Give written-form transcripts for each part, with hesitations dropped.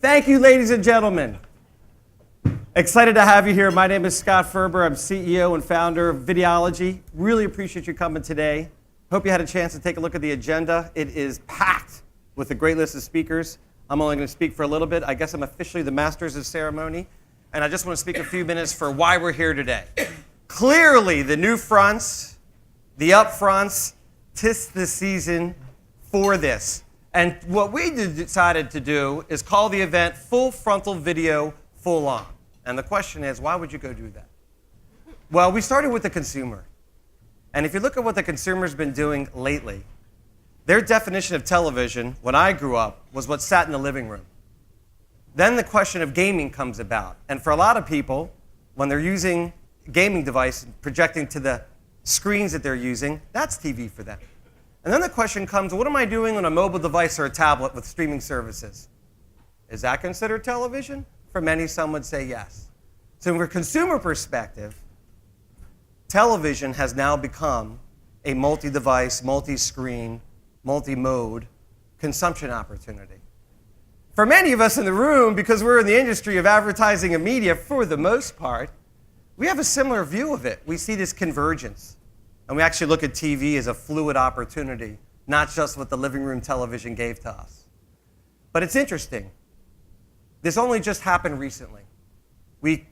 Thank you, ladies and gentlemen. Excited to have you here. My name is Scott Ferber. I'm CEO and founder of Videology. Really appreciate you coming today. Hope you had a chance to take a look at the agenda. It is packed with a great list of speakers. I'm only going to speak for a little bit. I guess I'm officially the masters of ceremony, and I just want to speak a few minutes for why we're here today. Clearly, the new fronts, the upfronts, 'tis the season for this. And what we decided to do is call the event Full Frontal Video Full On. And the question is, why would you go do that? Well, we started with the consumer. And if you look at what the consumer's been doing lately, their definition of television, when I grew up, was what sat in the living room. Then the question of gaming comes about. And for a lot of people, when they're using a gaming device, projecting to the screens that they're using, that's TV for them. And then the question comes, what am I doing on a mobile device or a tablet with streaming services? Is that considered television? For many, some would say yes. So from a consumer perspective, television has now become a multi-device, multi-screen, multi-mode consumption opportunity. For many of us in the room, because we're in the industry of advertising and media for the most part, we have a similar view of it. We see this convergence. And we actually look at TV as a fluid opportunity, not just what the living room television gave to us. But it's interesting. This only just happened recently. We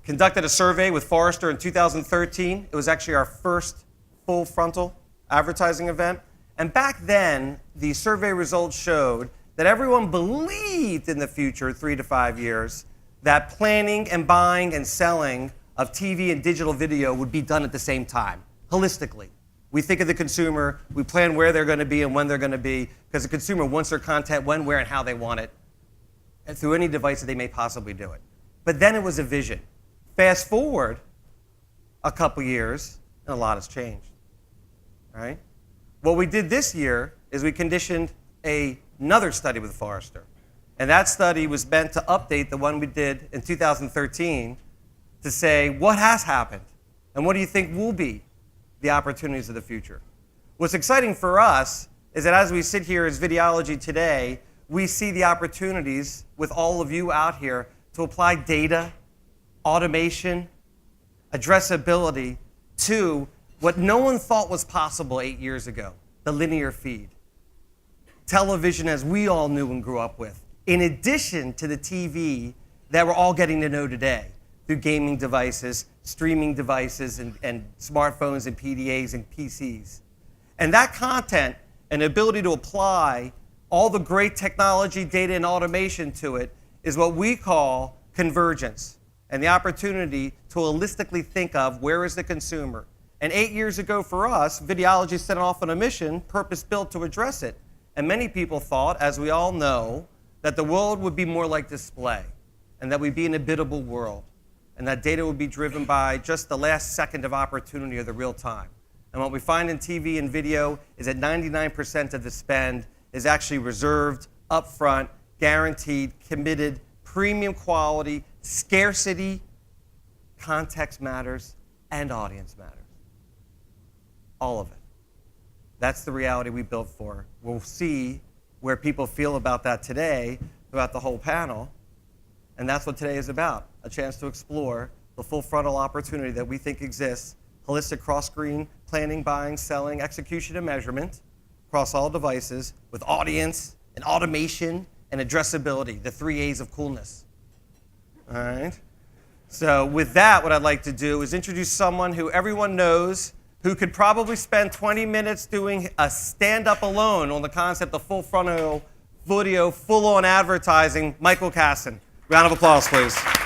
conducted a survey with Forrester in 2013. It was actually our first full frontal advertising event. And back then, the survey results showed that everyone believed in the future, 3 to 5 years, that planning and buying and selling of TV and digital video would be done at the same time. Holistically. We think of the consumer, we plan where they're going to be and when they're going to be, because the consumer wants their content when, where, and how they want it, and through any device that they may possibly do it. But then it was a vision. Fast forward a couple years, and a lot has changed. All right? What we did this year is we conditioned another study with Forrester. And that study was meant to update the one we did in 2013 to say, what has happened? And what do you think will be the opportunities of the future? What's exciting for us is that as we sit here as Videology today, we see the opportunities with all of you out here to apply data, automation, addressability to what no one thought was possible 8 years ago, the linear feed. Television as we all knew and grew up with, in addition to the TV that we're all getting to know today through gaming devices, streaming devices, and smartphones and PDAs and PCs. And that content and ability to apply all the great technology, data, and automation to it is what we call convergence, and the opportunity to holistically think of where is the consumer. And 8 years ago for us, Videology set off on a mission purpose-built to address it. And many people thought, as we all know, that the world would be more like display, and that we'd be in a biddable world, and that data would be driven by just the last second of opportunity or the real time. And what we find in TV and video is that 99% of the spend is actually reserved, upfront, guaranteed, committed, premium quality, scarcity, context matters, and audience matters. All of it. That's the reality we built for. We'll see where people feel about that today throughout the whole panel. And that's what today is about, a chance to explore the full frontal opportunity that we think exists, holistic cross-screen planning, buying, selling, execution, and measurement across all devices with audience and automation and addressability, the 3 A's of coolness. All right? So with that, what I'd like to do is introduce someone who everyone knows who could probably spend 20 minutes doing a stand-up alone on the concept of full frontal video, full-on advertising, Michael Casson. Round of applause, please.